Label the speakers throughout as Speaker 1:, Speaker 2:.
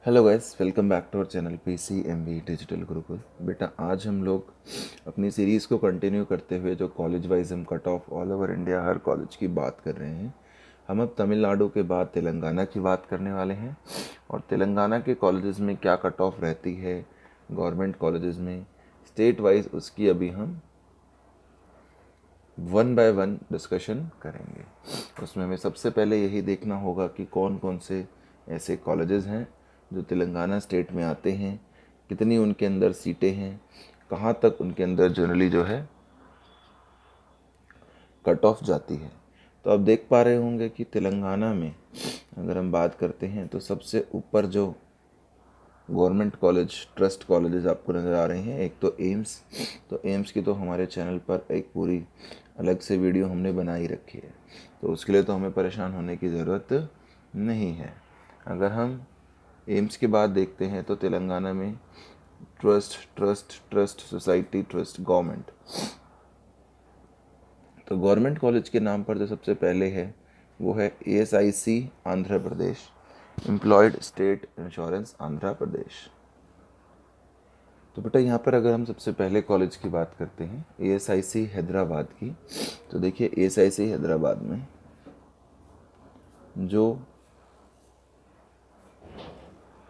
Speaker 1: Hello guys, welcome back to our channel PCMB digital Gurukul. बेटा, आज हम लोग अपनी सीरीज़ को कंटिन्यू करते हुए जो कॉलेज वाइज हम cut off all over India हर कॉलेज की बात कर रहे हैं। हम अब तमिलनाडु के बाद तेलंगाना की बात करने वाले हैं और तेलंगाना के कॉलेजेस में क्या कट ऑफ रहती है गवर्नमेंट कॉलेजेस में स्टेट वाइज, उसकी अभी हम वन बाय वन डिस्कशन करेंगे। उसमें हमें सबसे पहले यही देखना होगा कि कौन कौन से ऐसे कॉलेजेस हैं जो तेलंगाना स्टेट में आते हैं, कितनी उनके अंदर सीटें हैं, कहाँ तक उनके अंदर जनरली जो है कट ऑफ जाती है। तो आप देख पा रहे होंगे कि तेलंगाना में अगर हम बात करते हैं तो सबसे ऊपर जो गवर्नमेंट कॉलेज ट्रस्ट कॉलेजेस आपको नज़र आ रहे हैं, एक तो एम्स। तो एम्स की तो हमारे चैनल पर एक पूरी अलग से वीडियो हमने बनाई रखी है, तो उसके लिए तो हमें परेशान होने की ज़रूरत नहीं है। अगर हम एम्स की बात देखते हैं तो तेलंगाना में trust trust trust society trust government, तो गवर्नमेंट कॉलेज के नाम पर जो सबसे पहले है वो है ASIC Andhra Pradesh, employed state insurance Andhra Pradesh. तो बेटा, यहाँ पर अगर हम सबसे पहले कॉलेज की बात करते हैं ASIC हैदराबाद की, तो देखिए ASIC हैदराबाद में जो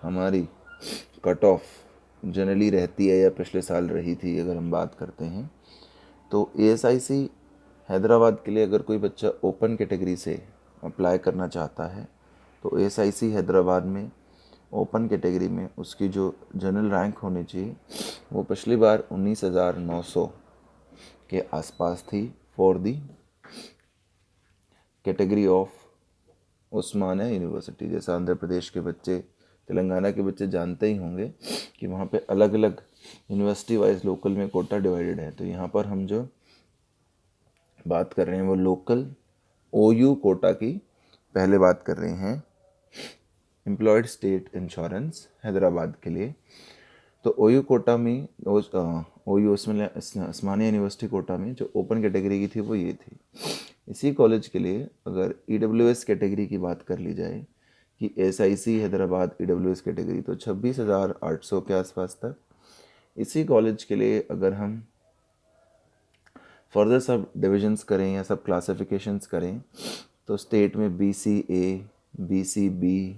Speaker 1: हमारी कट ऑफ जनरली रहती है या पिछले साल रही थी, अगर हम बात करते हैं तो ASIC हैदराबाद के लिए अगर कोई बच्चा ओपन कैटेगरी से अप्लाई करना चाहता है तो ASIC हैदराबाद में ओपन कैटेगरी में उसकी जो जनरल रैंक होनी चाहिए वो पिछली बार 19,900 के आसपास थी for the category of Osmania university. जैसे आंध्र प्रदेश के बच्चे, तेलंगाना के बच्चे जानते ही होंगे कि वहाँ पे अलग अलग यूनिवर्सिटी वाइज लोकल में कोटा डिवाइडेड है। तो यहाँ पर हम जो बात कर रहे हैं वो लोकल OU कोटा की पहले बात कर रहे हैं, एम्प्लॉयड स्टेट इंश्योरेंस हैदराबाद के लिए। तो OU कोटा में OU उस्मानिया यूनिवर्सिटी कोटा में जो ओपन कैटेगरी की थी वो ये थी। इसी कॉलेज के लिए अगर EWS कैटेगरी की बात कर ली जाए कि SIC हैदराबाद EWS कैटेगरी, तो 26,800 के आसपास तक। इसी कॉलेज के लिए अगर हम फर्दर सब डिविजन्स करें या सब क्लासिफिकेशंस करें तो स्टेट में BCA, BCB,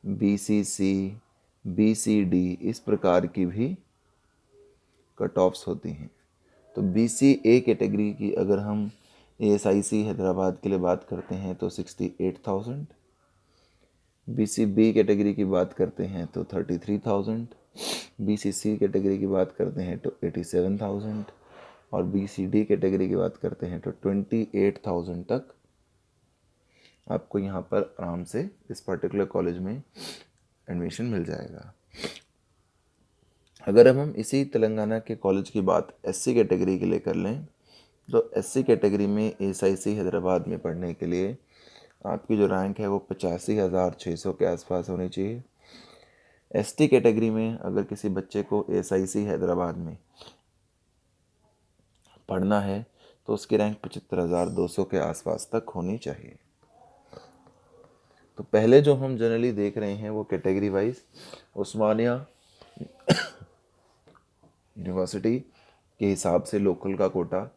Speaker 1: BCC, BCD इस प्रकार की भी कट ऑफ्स होती हैं। तो BCA कैटेगरी की अगर हम ASIC हैदराबाद के लिए बात करते हैं तो 68,000, BCB कैटेगरी की बात करते हैं तो 33,000, BCC कैटेगरी की बात करते हैं तो 87,000 और BCD कैटेगरी की बात करते हैं तो 28,000 तक आपको यहाँ पर आराम से इस पर्टिकुलर कॉलेज में एडमिशन मिल जाएगा। अगर हम इसी तेलंगाना के कॉलेज की बात SC कैटेगरी के लिए कर लें तो SC कैटेगरी में ASIC हैदराबाद में पढ़ने के लिए आपकी जो रैंक है वो 85,600 के आसपास होनी चाहिए। ST कैटेगरी में अगर किसी बच्चे को ASIC हैदराबाद में पढ़ना है तो उसकी रैंक 75,200 के आसपास तक होनी चाहिए। तो पहले जो हम जनरली देख रहे हैं वो कैटेगरी वाइज उस्मानिया यूनिवर्सिटी के हिसाब से लोकल का कोटा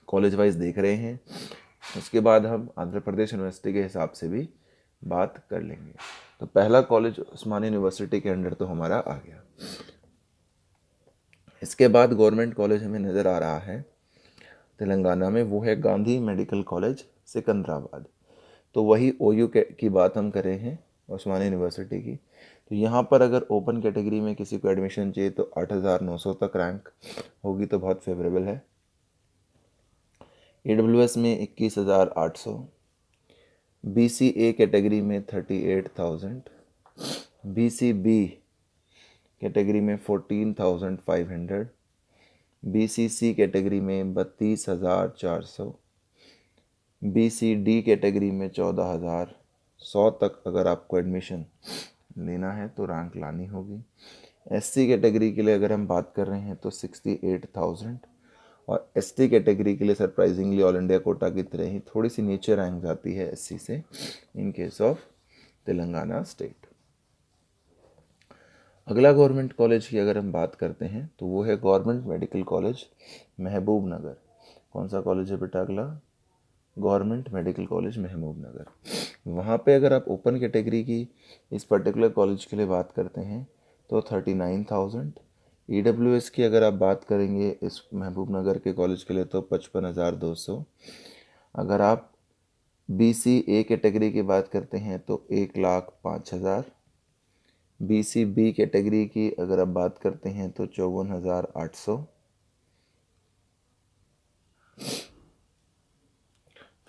Speaker 1: कॉलेज वाइज देख रहे हैं। उसके बाद हम आंध्र प्रदेश यूनिवर्सिटी के हिसाब से भी बात कर लेंगे। तो पहला कॉलेज उस्मानिया यूनिवर्सिटी के अंडर तो हमारा आ गया। इसके बाद गवर्नमेंट कॉलेज हमें नज़र आ रहा है तेलंगाना में, वो है गांधी मेडिकल कॉलेज सिकंदराबाद। तो वही OU की बात हम कर रहे हैं, उस्मानिया यूनिवर्सिटी की। तो यहाँ पर अगर ओपन कैटेगरी में किसी को एडमिशन चाहिए तो 8,900 तक रैंक होगी, तो बहुत फेवरेबल है। AWS में 21,800, BCA कैटेगरी में 38,000, BCB कैटेगरी में 14,500, BCC कैटेगरी में 32,400, BCD कैटेगरी में 14,100 तक अगर आपको एडमिशन लेना है तो रैंक लानी होगी। SC कैटेगरी के लिए अगर हम बात कर रहे हैं तो 68,000 और ST कैटेगरी के लिए सरप्राइजिंगली ऑल इंडिया कोटा की तरह ही थोड़ी सी नीचे रैंक जाती है SC से in case of Telangana state. अगला गवर्नमेंट कॉलेज की अगर हम बात करते हैं तो वो है गवर्नमेंट मेडिकल कॉलेज महबूब नगर। कौन सा कॉलेज है बेटा अगला? गवर्नमेंट मेडिकल कॉलेज महबूब नगर। वहाँ पे अगर आप ओपन कैटेगरी की इस पर्टिकुलर कॉलेज के लिए बात करते हैं तो 39,000। EWS की अगर आप बात करेंगे इस महबूब नगर के कॉलेज के लिए तो 55,200। अगर आप BCA कैटेगरी की बात करते हैं तो 1,05,000। BCB कैटेगरी की अगर आप बात करते हैं तो 54,800।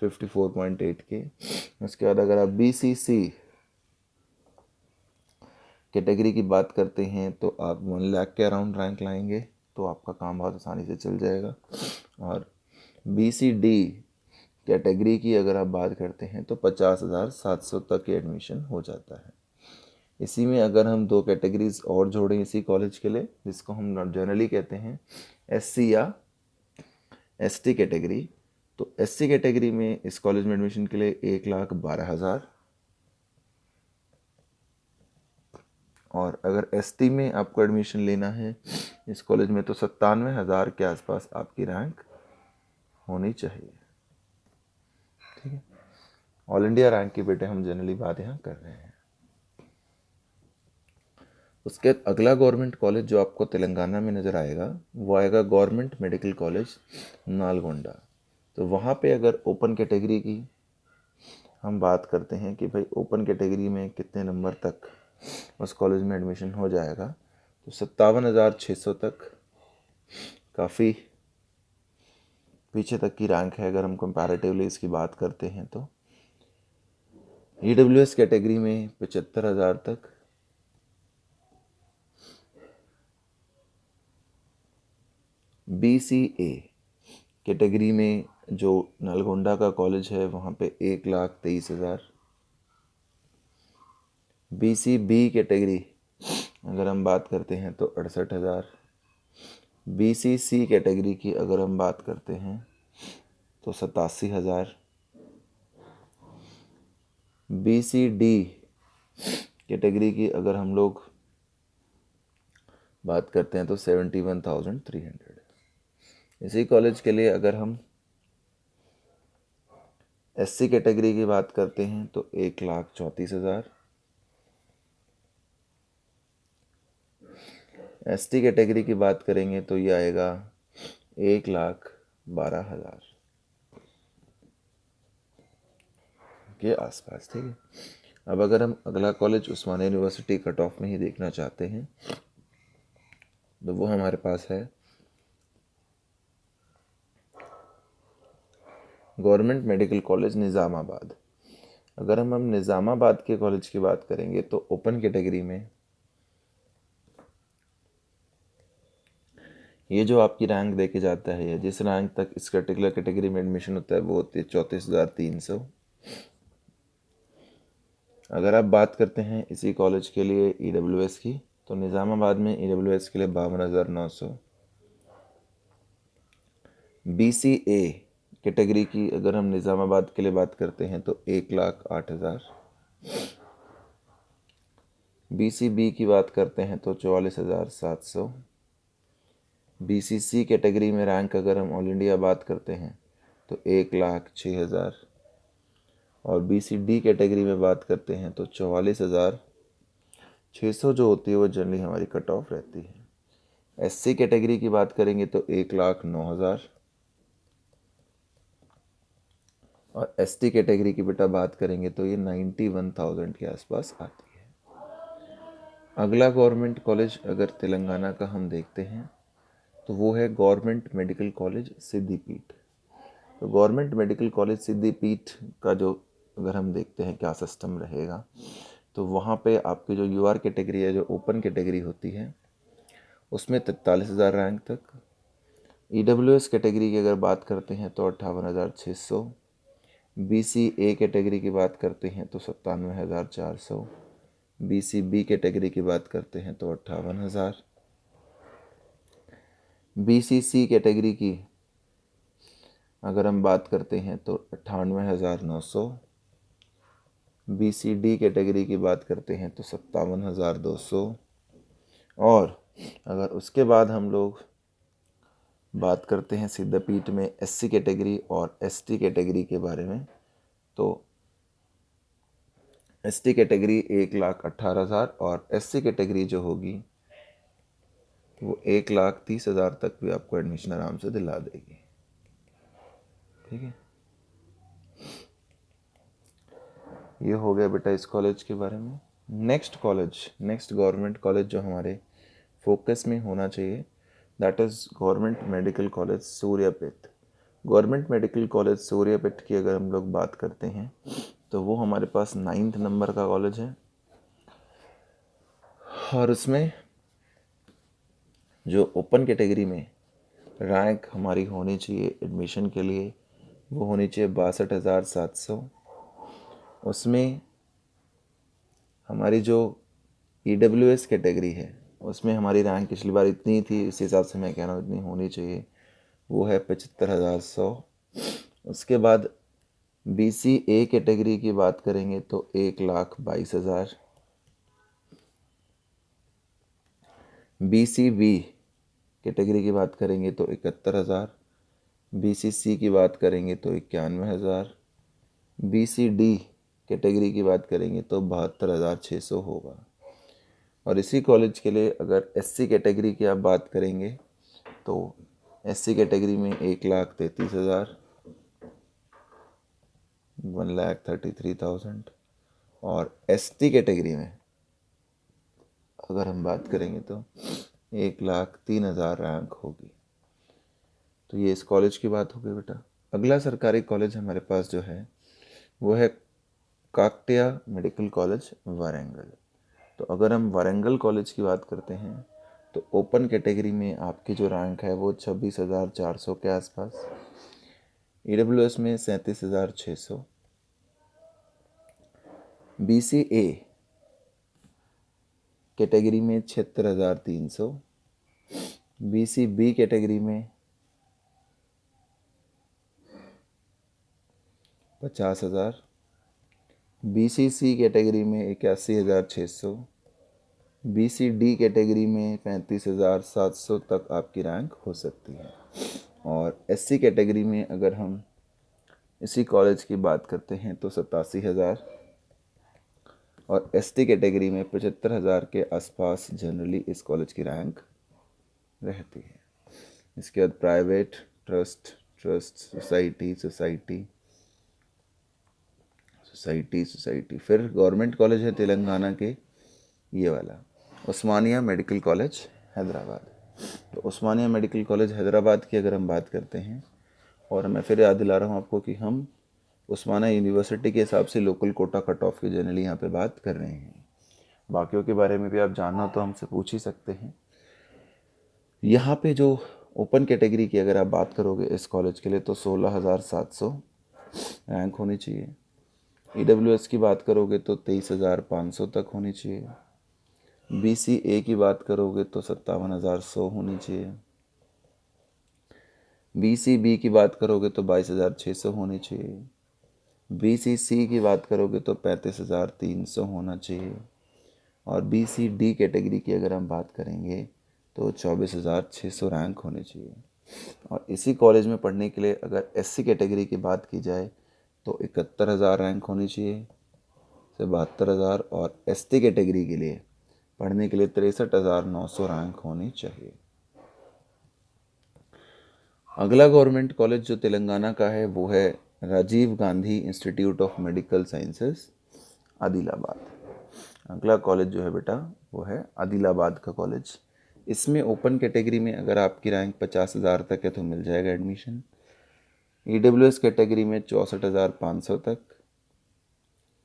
Speaker 1: 54.8 के। उसके बाद अगर आप BCC कैटेगरी की बात करते हैं तो आप 1 लाख के अराउंड रैंक लाएंगे तो आपका काम बहुत आसानी से चल जाएगा। और BCD कैटेगरी की अगर आप बात करते हैं तो 50,700 तक के एडमिशन हो जाता है। इसी में अगर हम 2 कैटेगरीज और जोड़ें इसी कॉलेज के लिए, जिसको हम जनरली कहते हैं SC या ST कैटेगरी, तो SC कैटेगरी में इस कॉलेज में एडमिशन के लिए 1,12,000। और अगर ST में आपको एडमिशन लेना है इस कॉलेज में तो 97,000 के आसपास आपकी रैंक होनी चाहिए। ठीक है, ऑल इंडिया रैंक की बेटे हम जनरली बात यहाँ कर रहे हैं। उसके अगला गवर्नमेंट कॉलेज जो आपको तेलंगाना में नज़र आएगा वो आएगा गवर्नमेंट मेडिकल कॉलेज नालगोंडा। तो वहाँ पे अगर ओपन कैटेगरी की हम बात करते हैं कि भाई ओपन कैटेगरी में कितने नंबर तक उस कॉलेज में एडमिशन हो जाएगा तो 57,600 तक काफ़ी पीछे तक की रैंक है। अगर हम कंपैरेटिवली इसकी बात करते हैं तो EWS कैटेगरी में 75,000 तक, BCA कैटेगरी में जो नालगोंडा का कॉलेज है वहाँ पे 1,23,000। BCB कैटेगरी अगर हम बात करते हैं तो 68,000। BCC कैटेगरी की अगर हम बात करते हैं तो 87,000। BCD कैटेगरी की अगर हम लोग बात करते हैं तो 71,300। इसी कॉलेज के लिए अगर हम SC कैटेगरी की बात करते हैं तो 1,34,000। ST कैटेगरी की बात करेंगे तो ये आएगा 1,12,000 के आसपास। ठीक है, अब अगर हम अगला कॉलेज उस्मानिया यूनिवर्सिटी कट ऑफ में ही देखना चाहते हैं तो वो हमारे पास है गवर्नमेंट मेडिकल कॉलेज निज़ामाबाद। अगर हम निज़ामाबाद के कॉलेज की बात करेंगे तो ओपन कैटेगरी में ये जो आपकी रैंक देके जाता है या जिस रैंक तक इस पर्टिकुलर कैटेगरी में एडमिशन होता है वो होती है 34,300। अगर आप बात करते हैं इसी कॉलेज के लिए EWS की तो निज़ामाबाद में EWS के लिए 52,900। BCA कैटेगरी की अगर हम निज़ामाबाद के लिए बात करते हैं तो 1,08,000। BCB की बात करते हैं तो 44,700। BCC कैटेगरी में रैंक अगर हम ऑल इंडिया बात करते हैं तो 1,06,000। और BCD कैटेगरी में बात करते हैं तो 44,600 जो होती है वो जनरली हमारी कट ऑफ रहती है। SC कैटेगरी की बात करेंगे तो 1,09,000। और ST कैटेगरी की बेटा बात करेंगे तो ये 91,000 के आसपास आती है। अगला गवर्नमेंट कॉलेज अगर तेलंगाना का हम देखते हैं तो वो है गवर्नमेंट मेडिकल कॉलेज सिद्दीपीठ। तो गवर्नमेंट मेडिकल कॉलेज सिद्दीपीठ का जो अगर हम देखते हैं क्या सिस्टम रहेगा तो वहाँ पे आपकी जो UR कैटेगरी है जो ओपन कैटेगरी होती है उसमें 43,000 रैंक तक। EWS कैटेगरी की अगर बात करते हैं तो 58,600। BCA कैटेगरी की बात करते हैं तो 97,400। BCB कैटेगरी की बात करते हैं तो 58,000। BCC कैटेगरी की अगर हम बात करते हैं तो 98,900। BCD कैटेगरी की बात करते हैं तो 57,200। और अगर उसके बाद हम लोग बात करते हैं सिद्धपीठ में SC कैटेगरी और ST कैटेगरी के बारे में, तो ST कैटेगरी 1,18,000 और SC कैटेगरी जो होगी वो 1,30,000 तक भी आपको एडमिशन आराम से दिला देगी। ठीक है, ये हो गया बेटा इस कॉलेज के बारे में। नेक्स्ट गवर्नमेंट कॉलेज जो हमारे फोकस में होना चाहिए, that is government medical college Suryapet. Government medical college Suryapet की अगर हम लोग बात करते हैं तो वो हमारे पास 9th नंबर का कॉलेज है। और उसमें जो ओपन कैटेगरी में रैंक हमारी होनी चाहिए एडमिशन के लिए, वो होनी चाहिए 62,700। उसमें हमारी जो EWS कैटेगरी है उसमें हमारी रैंक पिछली बार इतनी थी, इस हिसाब से मैं कह रहा हूँ इतनी होनी चाहिए, वो है 75,100। उसके बाद BCA कैटेगरी की बात करेंगे तो 1,22,000। BCB कैटेगरी की बात करेंगे तो 71,000। BCC की बात करेंगे तो 91,000। BCD कैटेगरी की बात करेंगे तो 72,600 होगा। और इसी कॉलेज के लिए अगर SC कैटेगरी की आप बात करेंगे तो SC कैटेगरी में 1,33,000, 1,33,000। और ST कैटेगरी में अगर हम बात करेंगे तो 1,03,000 रैंक होगी। तो ये इस कॉलेज की बात हो गई बेटा। अगला सरकारी कॉलेज हमारे पास जो है वो है काकटिया मेडिकल कॉलेज वारंगल। तो अगर हम वारंगल कॉलेज की बात करते हैं तो ओपन कैटेगरी में आपकी जो रैंक है वो 26,400 के आसपास, EWS में 37,600, BCA कैटेगरी में 76,300, BCB कैटेगरी में 50,000, BCC कैटेगरी में 81,600, BCD कैटेगरी में 35,700 तक आपकी रैंक हो सकती है। और SC कैटेगरी में अगर हम इसी कॉलेज की बात करते हैं तो 87,000 और ST कैटेगरी में 75,000 के आसपास जनरली इस कॉलेज की रैंक रहती है। इसके बाद प्राइवेट, ट्रस्ट, सोसाइटी। फिर गवर्नमेंट कॉलेज है तेलंगाना के, ये वाला उस्मानिया मेडिकल कॉलेज हैदराबाद। तो उस्मानिया मेडिकल कॉलेज हैदराबाद की अगर हम बात करते हैं, और मैं फिर याद दिला रहा हूँ आपको कि हम उस्मानिया यूनिवर्सिटी के हिसाब से लोकल कोटा कट ऑफ की जनरली यहाँ पे बात कर रहे हैं। बाकियों के बारे में भी आप जानना तो हमसे पूछ ही सकते हैं। यहाँ पे जो ओपन कैटेगरी की अगर आप बात करोगे इस कॉलेज के लिए तो 16,700 रैंक होनी चाहिए। EWS की बात करोगे तो 23,500 तक होनी चाहिए। BCA की बात करोगे तो 57,100 होनी चाहिए। BCB की बात करोगे तो 22,600 होनी चाहिए। BCC की बात करोगे तो 35,300 होना चाहिए। और BCD कैटेगरी की अगर हम बात करेंगे तो 24,600 रैंक होनी चाहिए। और इसी कॉलेज में पढ़ने के लिए अगर SC कैटेगरी की बात की जाए तो 71,000 रैंक होनी चाहिए से 72,000, और ST कैटेगरी के लिए पढ़ने के लिए 63,900 रैंक होनी चाहिए। अगला गवर्नमेंट कॉलेज जो तेलंगाना का है वो है Rajiv Gandhi institute of medical sciences Adilabad. अगला कॉलेज जो है बेटा वो है आदिलाबाद का कॉलेज। इसमें ओपन कैटेगरी में अगर आपकी रैंक 50,000 तक है तो मिल जाएगा एडमिशन। EWS कैटेगरी में 64,500 तक,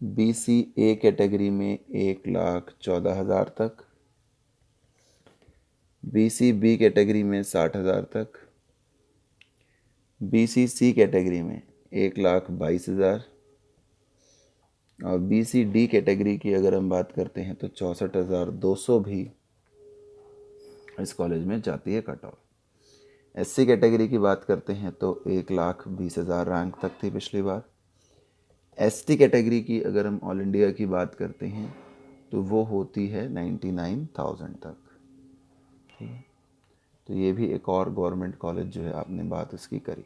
Speaker 1: BCA कैटेगरी में 1,14,000 तक, BCB कैटेगरी में 60,000 तक, BCC कैटेगरी में 1,22,000 और BCD कैटेगरी की अगर हम बात करते हैं तो 64,200 भी इस कॉलेज में जाती है कट ऑफ। SC कैटेगरी की बात करते हैं तो 1,20,000 रैंक तक थी पिछली बार। एसटी कैटेगरी की अगर हम ऑल इंडिया की बात करते हैं तो वो होती है 99,000 तक। ठीक है, तो ये भी एक और गवर्नमेंट कॉलेज जो है आपने बात उसकी करी।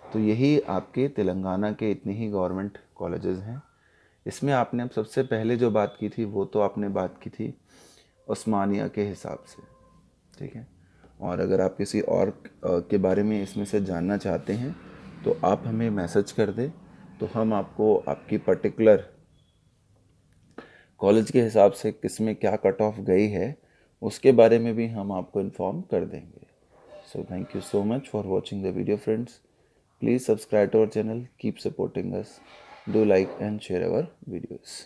Speaker 1: तो यही आपके तेलंगाना के इतने ही गवर्नमेंट कॉलेजेस हैं। इसमें आपने अब सबसे पहले जो बात की थी वो तो आपने बात की थी उस्मानिया के हिसाब से। ठीक है, और अगर आप किसी और के बारे में इसमें से जानना चाहते हैं तो आप हमें मैसेज कर दें, तो हम आपको आपकी पर्टिकुलर कॉलेज के हिसाब से किस में क्या कट ऑफ गई है उसके बारे में भी हम आपको इन्फॉर्म कर देंगे। So thank you so much for watching the video, friends. Please subscribe to our channel, keep supporting us, do like and share our videos.